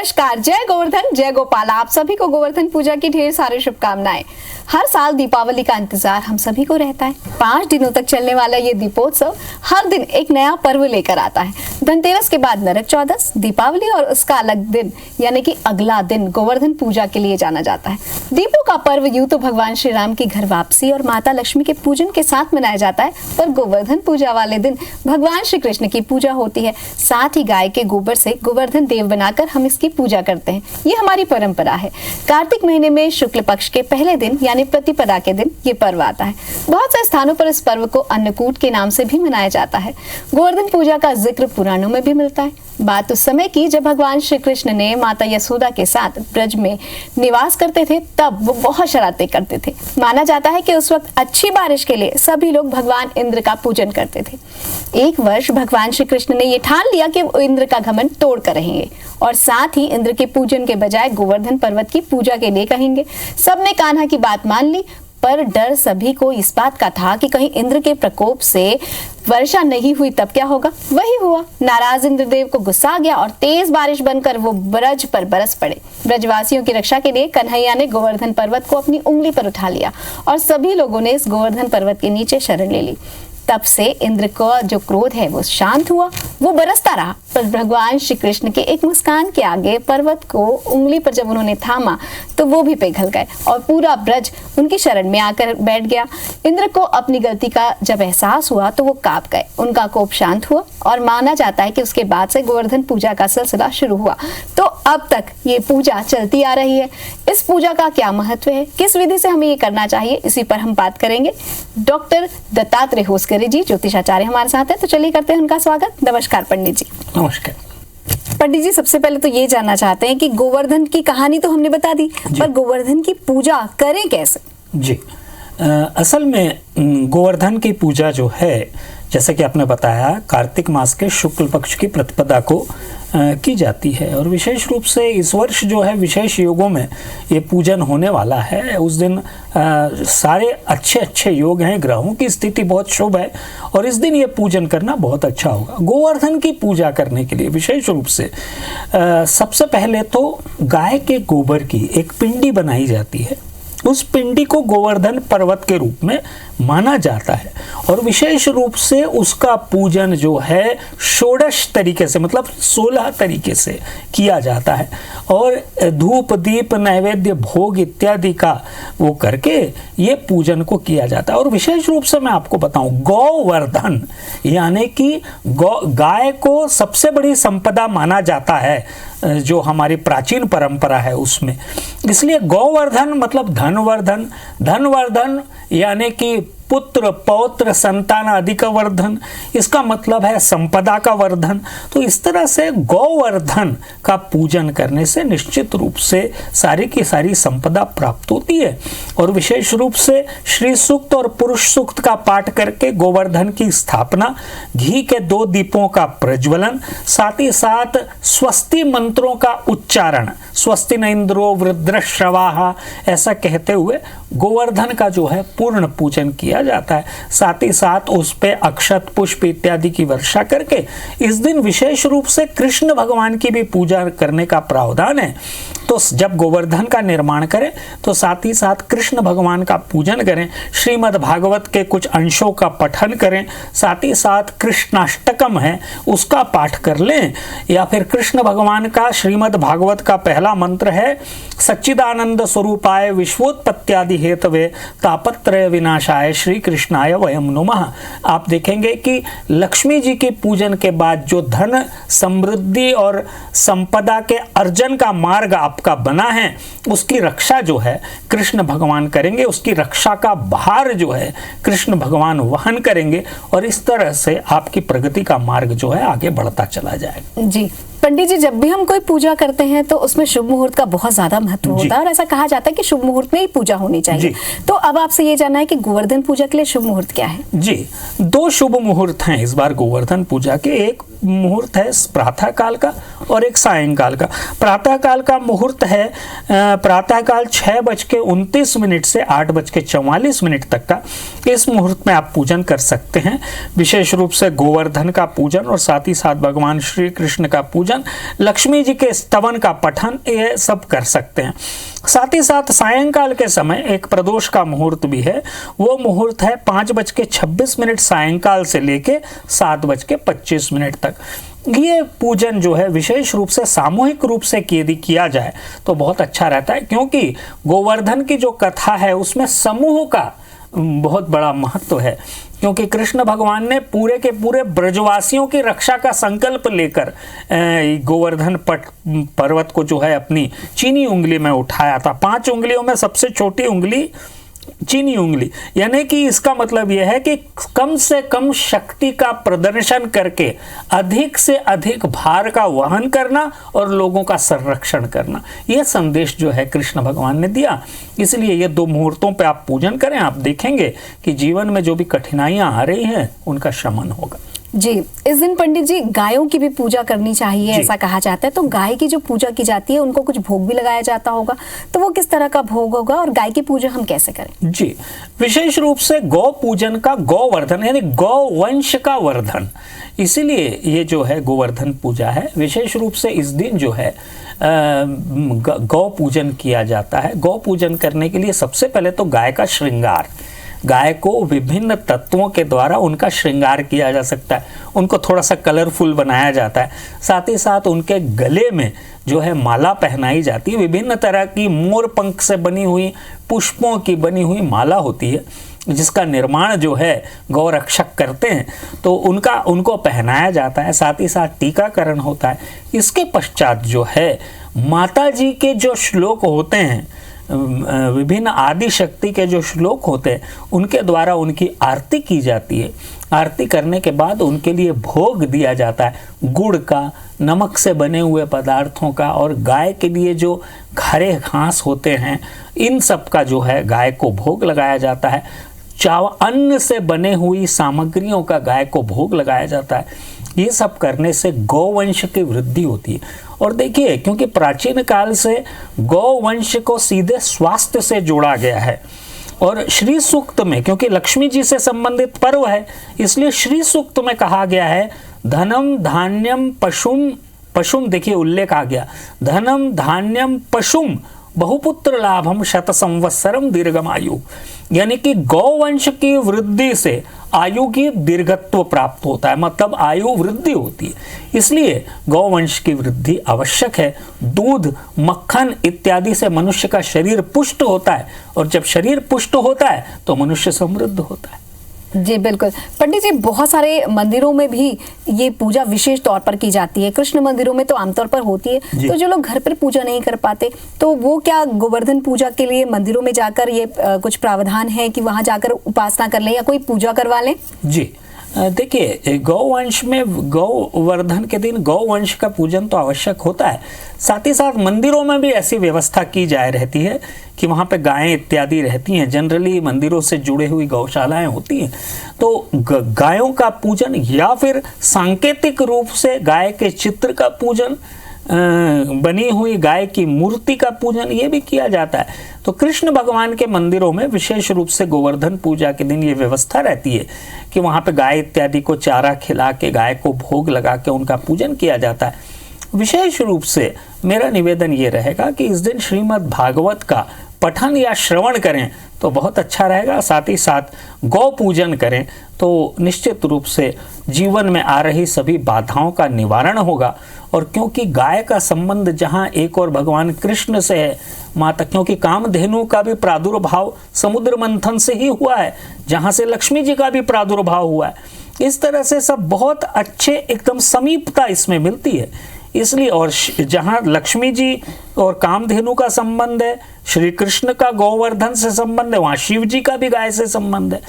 नमस्कार, जय गोवर्धन जय गोपाल। आप सभी को गोवर्धन पूजा की ढेर सारी शुभकामनाएं। हर साल दीपावली का इंतजार हम सभी को रहता है। 5 दिनों तक चलने वाला ये दीपोत्सव हर दिन एक नया पर्व लेकर आता है। धनतेरस के बाद नरक चौदस, दीपावली और उसका अलग दिन यानी कि अगला दिन गोवर्धन पूजा के लिए जाना जाता है। दीपों का पर्व यूं तो भगवान श्री राम की घर वापसी और माता लक्ष्मी के पूजन के साथ मनाया जाता है, पर गोवर्धन पूजा वाले दिन भगवान श्री कृष्ण की पूजा होती है। साथ ही गाय के गोबर से गोवर्धन देव बनाकर हम इसकी पूजा करते हैं। ये हमारी परंपरा है। कार्तिक महीने में शुक्ल पक्ष के पहले दिन यानी प्रतिपदा के दिन ये पर्व आता है। बहुत से स्थानों पर इस पर्व को अन्नकूट के नाम से भी मनाया जाता है। गोवर्धन पूजा का जिक्र पुराणों में भी मिलता है। बात उस समय की जब भगवान श्री कृष्ण ने माता यशोदा के साथ ब्रज में निवास करते थे, तब वो बहुत शरारतें करते थे। माना जाता है कि उस वक्त अच्छी बारिश के लिए सभी लोग भगवान इंद्र का पूजन करते थे। एक वर्ष भगवान श्री कृष्ण ने ये ठान लिया कि वो इंद्र का घमंड तोड़ कर रहेंगे और साथ ही इंद्र के पूजन के बजाय गोवर्धन पर्वत की पूजा के लिए कहेंगे। सबने कान्हा की बात मान ली, पर डर सभी को इस बात का था कि कहीं इंद्र के प्रकोप से वर्षा नहीं हुई तब क्या होगा। वही हुआ। नाराज इंद्रदेव को गुस्सा आ गया और तेज बारिश बनकर वो ब्रज पर बरस पड़े। ब्रजवासियों की रक्षा के लिए कन्हैया ने गोवर्धन पर्वत को अपनी उंगली पर उठा लिया और सभी लोगों ने इस गोवर्धन पर्वत के नीचे शरण ले ली। तब से इंद्र का जो क्रोध है वो शांत हुआ। वो बरसता रहा, पर भगवान श्री कृष्ण के एक मुस्कान के आगे पर्वत को उंगली पर जब उन्होंने थामा तो वो भी पिघल गए और पूरा ब्रज उनकी शरण में आकर बैठ गया। इंद्र को अपनी गलती का जब एहसास हुआ तो वो कांप गए। उनका कोप शांत हुआ और माना जाता है कि उसके बाद से गोवर्धन पूजा का सिलसिला शुरू हुआ। तो अब तक ये पूजा चलती आ रही है। इस पूजा का क्या महत्व है, किस विधि से हमें ये करना चाहिए, इसी पर हम बात करेंगे। डॉक्टर दत्तात्रेय होसकरे जी ज्योतिषाचार्य हमारे साथ हैं, तो चलिए करते हैं उनका स्वागत। नमस्कार पंडित जी। नमस्कार पंडित जी, सबसे पहले तो ये जानना चाहते हैं कि गोवर्धन की कहानी तो हमने बता दी, पर गोवर्धन की पूजा करें कैसे? जी, असल में गोवर्धन की पूजा जो है, जैसा कि आपने बताया, कार्तिक मास के शुक्ल पक्ष की प्रतिपदा को की जाती है और विशेष रूप से इस वर्ष जो है विशेष योगों में ये पूजन होने वाला है। उस दिन सारे अच्छे अच्छे योग हैं, ग्रहों की स्थिति बहुत शुभ है और इस दिन ये पूजन करना बहुत अच्छा होगा। गोवर्धन की पूजा करने के लिए विशेष रूप से सबसे पहले तो गाय के गोबर की एक पिंडी बनाई जाती है। उस पिंडी को गोवर्धन पर्वत के रूप में माना जाता है और विशेष रूप से उसका पूजन जो है षोडश तरीके से, मतलब 16 तरीके से किया जाता है और धूप दीप नैवेद्य भोग इत्यादि का वो करके ये पूजन को किया जाता है। और विशेष रूप से मैं आपको बताऊं, गोवर्धन यानी कि गाय को सबसे बड़ी संपदा माना जाता है जो हमारी प्राचीन परंपरा है उसमें। इसलिए गोवर्धन मतलब धनवर्धन, धनवर्धन यानी कि पुत्र पौत्र संतान आदि का वर्धन, इसका मतलब है संपदा का वर्धन। तो इस तरह से गोवर्धन का पूजन करने से निश्चित रूप से सारी की सारी संपदा प्राप्त होती है। और विशेष रूप से श्री सूक्त और पुरुष सूक्त का पाठ करके गोवर्धन की स्थापना, घी के 2 दीपों का प्रज्वलन, साथ ही साथ स्वस्ति मंत्रों का उच्चारण, स्वस्ति न इंद्रो वृद्रश्रवाः ऐसा कहते हुए गोवर्धन का जो है पूर्ण पूजन किया जाता है। साथ ही साथ उस पे अक्षत पुष्प इत्यादि की वर्षा करके इस दिन विशेष रूप से कृष्ण भगवान की भी पूजा करने का प्रावधान है। तो जब गोवर्धन का निर्माण करें तो साथ ही साथ कृष्ण भगवान का पूजन करें, श्रीमद् भागवत के कुछ अंशों का पठन करें, साथ ही साथ कृष्णाष्टकम है उसका पाठ कर लें, या फिर कृष्ण भगवान का श्रीमद् भागवत का पहला मंत्र है सच्चिदानंद स्वरूपाय विश्वोत्पत्त्यादि हेतवे तापत्रय विनाशाय श्री कृष्णाय वयम नमः। आप देखेंगे कि लक्ष्मी जी के पूजन के बाद जो धन समृद्धि और संपदा के अर्जन का मार्ग आपका बना है, उसकी रक्षा जो है कृष्ण भगवान करेंगे, उसकी रक्षा का भार जो है कृष्ण भगवान वहन करेंगे और इस तरह से आपकी प्रगति का मार्ग जो है आगे बढ़ता चला जाएगा। जी पंडित जी, जब भी हम कोई पूजा करते हैं तो उसमें शुभ मुहूर्त का बहुत ज्यादा महत्व होता है और ऐसा कहा जाता है कि शुभ मुहूर्त में ही पूजा होनी चाहिए। तो अब आपसे ये जानना है कि गोवर्धन पूजा के लिए शुभ मुहूर्त क्या है? जी, 2 शुभ मुहूर्त हैं इस बार गोवर्धन पूजा के। एक मुहूर्त है प्रातः काल का और एक सायंकाल का। प्रातः काल का मुहूर्त है प्रातः काल 6:29 से 8:44 तक का। इस मुहूर्त में आप पूजन कर सकते हैं। विशेष रूप से गोवर्धन का पूजन और साथ ही साथ भगवान श्री कृष्ण का पूजन पूजन, लक्ष्मी जी के स्तवन का पठन, ये सब कर सकते हैं। साथ ही साथ सायंकाल के समय एक प्रदोष का मुहूर्त भी है। वो मुहूर्त है 5:26 सायंकाल से लेके 7:25 तक। ये पूजन जो है विशेष रूप से सामूहिक रूप से यदि किया जाए तो बहुत अच्छा रहता है, क्योंकि गोवर्धन की जो कथा है उसमें समूह का बहुत बड़ा महत्व है। क्योंकि कृष्ण भगवान ने पूरे के पूरे ब्रजवासियों की रक्षा का संकल्प लेकर गोवर्धन पर्वत को जो है अपनी चीनी उंगली में उठाया था। 5 उंगलियों में सबसे छोटी उंगली चीनी उंगली, यानी कि इसका मतलब यह है कि कम से कम शक्ति का प्रदर्शन करके अधिक से अधिक भार का वहन करना और लोगों का संरक्षण करना, यह संदेश जो है कृष्ण भगवान ने दिया। इसलिए ये 2 मुहूर्तों पे आप पूजन करें, आप देखेंगे कि जीवन में जो भी कठिनाइयां आ रही हैं उनका शमन होगा। जी, इस दिन पंडित जी गायों की भी पूजा करनी चाहिए, ऐसा कहा जाता है। तो गाय की जो पूजा की जाती है उनको कुछ भोग भी लगाया जाता होगा, तो वो किस तरह का भोग होगा और गाय की पूजा हम कैसे करें? जी, विशेष रूप से गौ पूजन का गौवर्धन यानी गौ वंश का वर्धन, इसीलिए ये जो है गोवर्धन पूजा है। विशेष रूप से इस दिन जो है गौ पूजन किया जाता है। गौ पूजन करने के लिए सबसे पहले तो गाय का श्रृंगार, गाय को विभिन्न तत्वों के द्वारा उनका श्रृंगार किया जा सकता है, उनको थोड़ा सा कलरफुल बनाया जाता है। साथ ही साथ उनके गले में जो है माला पहनाई जाती है, विभिन्न तरह की मोर पंख से बनी हुई, पुष्पों की बनी हुई माला होती है, जिसका निर्माण जो है गौरक्षक करते हैं, तो उनको पहनाया जाता है। साथ ही साथ टीकाकरण होता है। इसके पश्चात जो है माता जी के जो श्लोक होते हैं, विभिन्न आदि शक्ति के जो श्लोक होते हैं, उनके द्वारा उनकी आरती की जाती है। आरती करने के बाद उनके लिए भोग दिया जाता है, गुड़ का, नमक से बने हुए पदार्थों का, और गाय के लिए जो हरे घास होते हैं इन सब का जो है गाय को भोग लगाया जाता है। अन्न से बने हुई सामग्रियों का गाय को भोग लगाया जाता है। ये सब करने से गौवंश की वृद्धि होती है। और देखिए, क्योंकि प्राचीन काल से गौवंश को सीधे स्वास्थ्य से जोड़ा गया है, और श्री सूक्त में, क्योंकि लक्ष्मी जी से संबंधित पर्व है, इसलिए श्री सूक्त में कहा गया है धनम धान्यम पशुम, देखिए उल्लेख आ गया, धनम धान्यम पशुम बहुपुत्र लाभम शत संवत्सरम दीर्घम आयु, यानी कि गौवंश की वृद्धि से आयु की दीर्घत्व प्राप्त होता है, मतलब आयु वृद्धि होती है। इसलिए गौवंश की वृद्धि आवश्यक है। दूध, मक्खन इत्यादि से मनुष्य का शरीर पुष्ट होता है, और जब शरीर पुष्ट होता है तो मनुष्य समृद्ध होता है। जी बिल्कुल पंडित जी, बहुत सारे मंदिरों में भी ये पूजा विशेष तौर पर की जाती है। कृष्ण मंदिरों में तो आमतौर पर होती है, तो जो लोग घर पर पूजा नहीं कर पाते, तो वो क्या गोवर्धन पूजा के लिए मंदिरों में जाकर ये कुछ प्रावधान है कि वहां जाकर उपासना कर लें या कोई पूजा करवा लें? जी देखिए, गौवंश में गौवर्धन के दिन गौवंश का पूजन तो आवश्यक होता है। साथ ही साथ मंदिरों में भी ऐसी व्यवस्था की जाए रहती है कि वहाँ पे गायें इत्यादि रहती हैं। जनरली मंदिरों से जुड़े हुई गौशालाएं होती हैं, तो गायों का पूजन या फिर सांकेतिक रूप से गाय के चित्र का पूजन, बनी हुई गाय की मूर्ति का पूजन, ये भी किया जाता है। तो कृष्ण भगवान के मंदिरों में विशेष रूप से गोवर्धन पूजा के दिन ये व्यवस्था रहती है कि वहाँ पे गाय इत्यादि को चारा खिला के, गाय को भोग लगा के उनका पूजन किया जाता है। विशेष रूप से मेरा निवेदन ये रहेगा कि इस दिन श्रीमद् भागवत का पठन या श्रवण करें तो बहुत अच्छा रहेगा। साथ ही साथ गौ पूजन करें तो निश्चित रूप से जीवन में आ रही सभी बाधाओं का निवारण होगा। और क्योंकि गाय का संबंध जहाँ एक और भगवान कृष्ण से है, माता, क्योंकि कामधेनु का भी प्रादुर्भाव समुद्र मंथन से ही हुआ है, जहाँ से लक्ष्मी जी का भी प्रादुर्भाव हुआ है। इस तरह से सब बहुत अच्छे एकदम समीपता इसमें मिलती है। इसलिए, और जहाँ लक्ष्मी जी और कामधेनु का संबंध है, श्री कृष्ण का गोवर्धन से संबंध है, वहाँ शिव जी का भी गाय से संबंध है।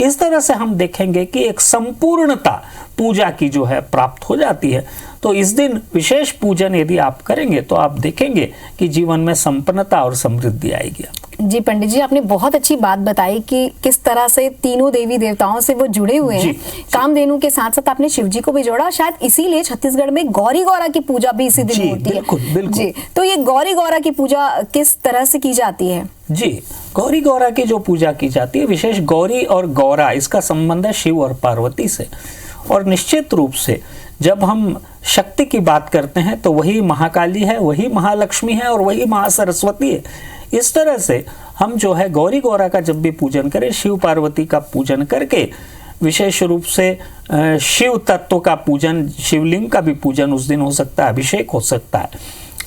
इस तरह से हम देखेंगे कि एक संपूर्णता पूजा की जो है प्राप्त हो जाती है। तो इस दिन विशेष पूजन यदि आप करेंगे तो आप देखेंगे कि जीवन में संपन्नता और समृद्धि आएगी। जी पंडित जी, आपने बहुत अच्छी बात बताई कि किस तरह से तीनों देवी देवताओं से वो जुड़े हुए हैं। कामधेनु के साथ साथ आपने शिव जी को भी जोड़ा, शायद इसीलिए छत्तीसगढ़ में गौरी गौरा की पूजा भी इसी दिन होती है। जी, तो ये गौरी गौरा की पूजा किस तरह से की जाती है? जी, गौरी गौरा की जो पूजा की जाती है, विशेष गौरी और गौरा, इसका संबंध है शिव और पार्वती से। और निश्चित रूप से जब हम शक्ति की बात करते हैं तो वही महाकाली है, वही महालक्ष्मी है और वही महासरस्वती है। इस तरह से हम जो है गौरी गौरा का जब भी पूजन करें, शिव पार्वती का पूजन करके, विशेष रूप से शिव तत्व का पूजन, शिवलिंग का भी पूजन उस दिन हो सकता है, अभिषेक हो सकता है,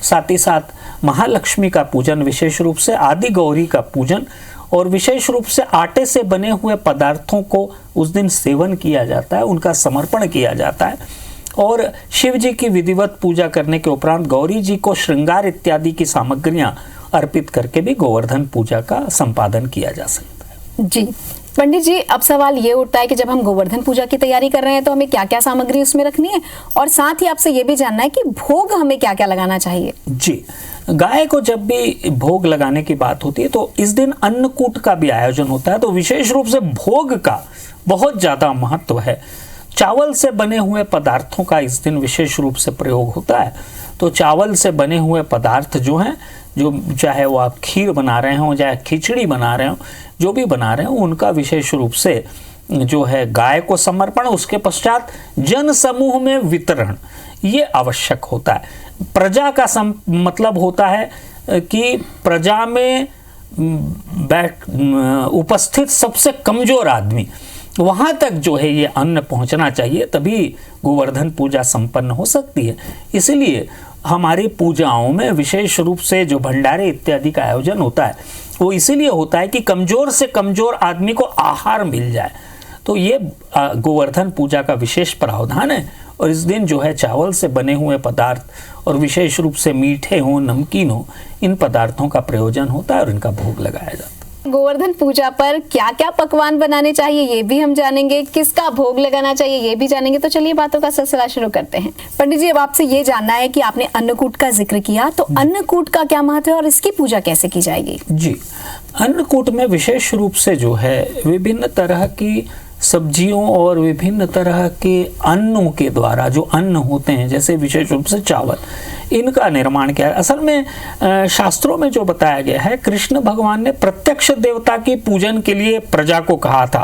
साथ ही साथ महालक्ष्मी का पूजन, विशेष रूप से आदि गौरी का पूजन, और विशेष रूप से आटे से बने हुए पदार्थों को उस दिन सेवन किया जाता है, उनका समर्पण किया जाता है। और शिव जी की विधिवत पूजा करने के उपरांत गौरी जी को श्रृंगार इत्यादि की सामग्रियां अर्पित करके भी गोवर्धन पूजा का संपादन किया जा सकता है। जी पंडित जी, अब सवाल ये उठता है कि जब हम गोवर्धन पूजा की तैयारी कर रहे हैं तो हमें क्या क्या सामग्री उसमें रखनी है, और साथ ही आपसे ये भी जानना है कि भोग हमें क्या क्या लगाना चाहिए। जी, गाय को जब भी भोग लगाने की बात होती है तो इस दिन अन्नकूट का भी आयोजन होता है, तो विशेष रूप से भोग का बहुत ज्यादा महत्व है। चावल से बने हुए पदार्थों का इस दिन विशेष रूप से प्रयोग होता है। तो चावल से बने हुए पदार्थ जो हैं, जो चाहे वो आप खीर बना रहे हों, चाहे खिचड़ी बना रहे हों, जो भी बना रहे हों, उनका विशेष रूप से जो है गाय को समर्पण, उसके पश्चात जन समूह में वितरण, ये आवश्यक होता है। प्रजा का मतलब होता है कि प्रजा में उपस्थित सबसे कमजोर आदमी, वहां तक जो है ये अन्न पहुंचना चाहिए, तभी गोवर्धन पूजा संपन्न हो सकती है। इसलिए हमारी पूजाओं में विशेष रूप से जो भंडारे इत्यादि का आयोजन होता है वो इसीलिए होता है कि कमजोर से कमजोर आदमी को आहार मिल जाए। तो ये गोवर्धन पूजा का विशेष प्रावधान है। और इस दिन जो है चावल से बने हुए पदार्थ और विशेष रूप से मीठे हों, नमकीन हो, इन पदार्थों का प्रयोजन होता है और इनका भोग लगाया जाता है। गोवर्धन पूजा पर क्या क्या पकवान बनाने चाहिए ये भी हम जानेंगे, किसका भोग लगाना चाहिए ये भी जानेंगे। तो चलिए बातों का सिलसिला शुरू करते हैं। पंडित जी, अब आपसे ये जानना है कि आपने अन्नकूट का जिक्र किया, तो अन्नकूट का क्या महत्व है और इसकी पूजा कैसे की जाएगी? जी, अन्नकूट में विशेष रूप से जो है विभिन्न तरह की सब्जियों और विभिन्न तरह के अन्नों के द्वारा, जो अन्न होते हैं जैसे विशेष रूप से चावल, इनका निर्माण किया है। असल में शास्त्रों में जो बताया गया है, कृष्ण भगवान ने प्रत्यक्ष देवता की पूजन के लिए प्रजा को कहा था।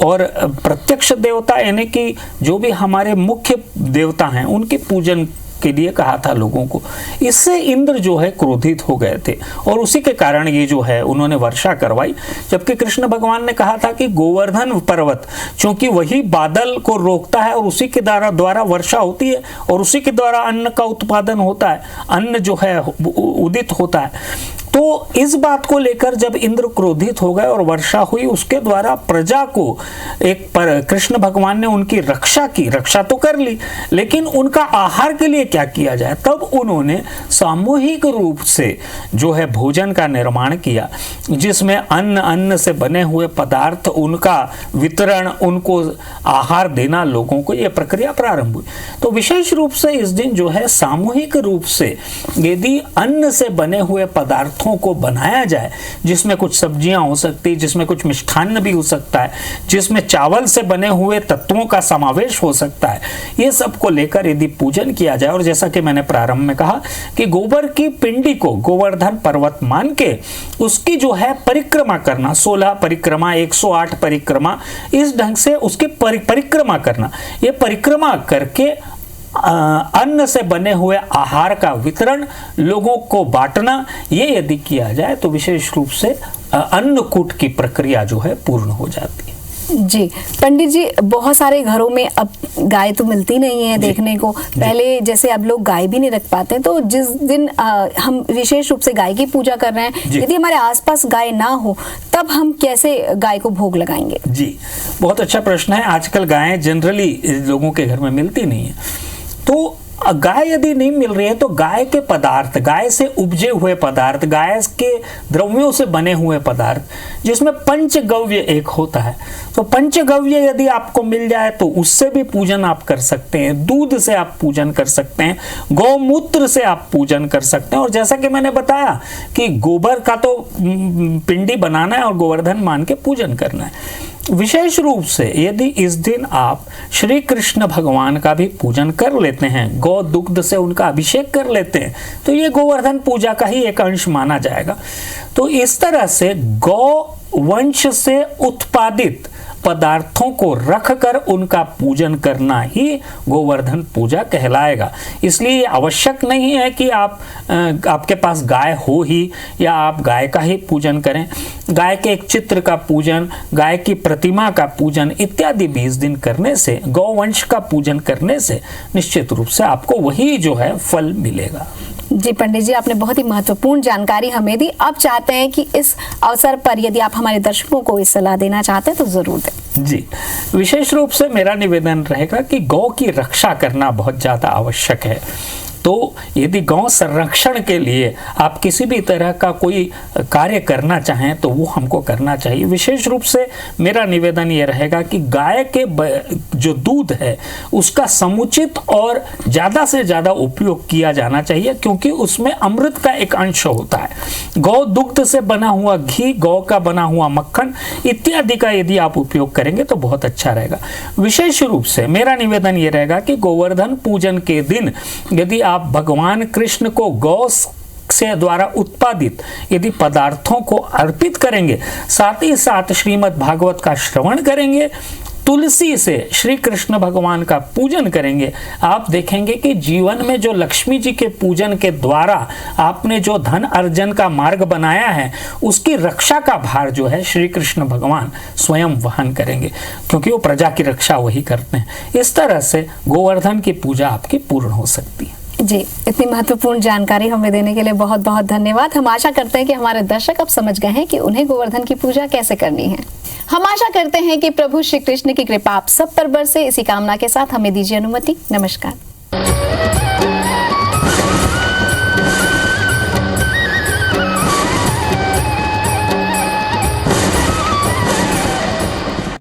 और प्रत्यक्ष देवता यानी कि जो भी हमारे मुख्य देवता हैं उनके पूजन के लिए कहा था लोगों को। इससे इंद्र जो है क्रोधित हो गए थे और उसी के कारण ये जो है उन्होंने वर्षा करवाई। जबकि कृष्ण भगवान ने कहा था कि गोवर्धन पर्वत, चूंकि वही बादल को रोकता है और उसी के द्वारा वर्षा होती है और उसी के द्वारा अन्न का उत्पादन होता है, अन्न जो है उदित होता है। तो इस बात को लेकर जब इंद्र क्रोधित हो गए और वर्षा हुई, उसके द्वारा प्रजा को कृष्ण भगवान ने उनकी रक्षा तो कर ली, लेकिन उनका आहार के लिए क्या किया जाए, तब उन्होंने सामूहिक रूप से जो है भोजन का निर्माण किया, जिसमें अन्न से बने हुए पदार्थ, उनका वितरण, उनको आहार देना लोगों को, यह प्रक्रिया प्रारंभ हुई। तो विशेष रूप से इस दिन जो है सामूहिक रूप से यदि अन्न से बने हुए पदार्थ को बनाया जाए, जिसमें कुछ सब्जियां हो सकती, जिसमें कुछ मिष्ठान्न भी हो सकता है, जिसमें चावल से बने हुए तत्वों का समावेश हो सकता है, ये सब को लेकर यदि पूजन किया जाए, और जैसा कि मैंने प्रारंभ में कहा कि गोबर की पिंडी को गोवर्धन पर्वत मान के उसकी जो है परिक्रमा करना, 16 परिक्रमा, 108 परिक्रमा, इस ढंग से उसकी परिक्रमा करना, ये परिक्रमा करके अन्न से बने हुए आहार का वितरण, लोगों को बांटना, ये यदि किया जाए तो विशेष रूप से अन्नकूट की प्रक्रिया जो है पूर्ण हो जाती है। जी पंडित जी, बहुत सारे घरों में अब गाय तो मिलती नहीं है देखने को। पहले जैसे अब लोग गाय भी नहीं रख पाते, तो जिस दिन हम विशेष रूप से गाय की पूजा कर रहे हैं, यदि हमारे आसपास गाय ना हो तब हम कैसे गाय को भोग लगाएंगे? जी, बहुत अच्छा प्रश्न है। आजकल गायें जनरली लोगों के घर में मिलती नहीं है, तो गाय यदि नहीं मिल रही है तो गाय के पदार्थ, गाय से उपजे हुए पदार्थ, गाय के द्रव्यों से बने हुए पदार्थ, जिसमें पंचगव्य एक होता है, तो पंचगव्य यदि आपको मिल जाए तो उससे भी पूजन आप कर सकते हैं। दूध से आप पूजन कर सकते हैं, गौमूत्र से आप पूजन कर सकते हैं। और जैसा कि मैंने बताया कि गोबर का तो पिंडी बनाना है और गोवर्धन मान के पूजन करना है। विशेष रूप से यदि इस दिन आप श्री कृष्ण भगवान का भी पूजन कर लेते हैं, गौ दुग्ध से उनका अभिषेक कर लेते हैं, तो ये गोवर्धन पूजा का ही एक अंश माना जाएगा। तो इस तरह से गौ वंश से उत्पादित पदार्थों को रखकर उनका पूजन करना ही गोवर्धन पूजा कहलाएगा। इसलिए ये आवश्यक नहीं है कि आपके पास गाय हो ही या आप गाय का ही पूजन करें। गाय के एक चित्र का पूजन, गाय की प्रतिमा का पूजन इत्यादि 20 दिन करने से, गौवंश का पूजन करने से निश्चित रूप से आपको वही जो है फल मिलेगा। जी पंडित जी, आपने बहुत ही महत्वपूर्ण जानकारी हमें दी। अब चाहते हैं कि इस अवसर पर यदि आप हमारे दर्शकों को इस सलाह देना चाहते हैं तो जरूर दें। जी, विशेष रूप से मेरा निवेदन रहेगा कि गौ की रक्षा करना बहुत ज़्यादा आवश्यक है। तो यदि गौ संरक्षण के लिए आप किसी भी तरह का कोई कार्य करना चाहें तो वो हमको करना चाहिए। विशेष रूप से मेरा निवेदन ये रहेगा कि गाय के जो दूध है उसका समुचित और ज़्यादा से ज़्यादा उपयोग किया जाना चाहिए, क्योंकि उसमें अमृत का एक अंश होता है। गौ दुग्ध से बना हुआ घी, गौ का बना हुआ मक्खन इत्यादि का यदि आप उपयोग करेंगे तो बहुत अच्छा रहेगा। विशेष रूप से मेरा निवेदन ये रहेगा कि गोवर्धन पूजन के दिन यदि आप भगवान कृष्ण को गौ से द्वारा उत्पादित यदि पदार्थों को अर्पित करेंगे, साथ ही साथ श्रीमद् भागवत का श्रवण करेंगे, तुलसी से श्री कृष्ण भगवान का पूजन करेंगे, आप देखेंगे कि जीवन में जो लक्ष्मी जी के पूजन के द्वारा आपने जो धन अर्जन का मार्ग बनाया है उसकी रक्षा का भार जो है श्री कृष्ण भगवान स्वयं वहन करेंगे, क्योंकि वो प्रजा की रक्षा वही करते हैं। इस तरह से गोवर्धन की पूजा आपकी पूर्ण हो सकती है। जी, इतनी महत्वपूर्ण जानकारी हमें देने के लिए बहुत बहुत धन्यवाद। हम आशा करते हैं कि हमारे दर्शक अब समझ गए हैं कि उन्हें गोवर्धन की पूजा कैसे करनी है। हम आशा करते हैं कि प्रभु श्री कृष्ण की कृपा आप सब पर बरसे। इसी कामना के साथ हमें दीजिए अनुमति। नमस्कार।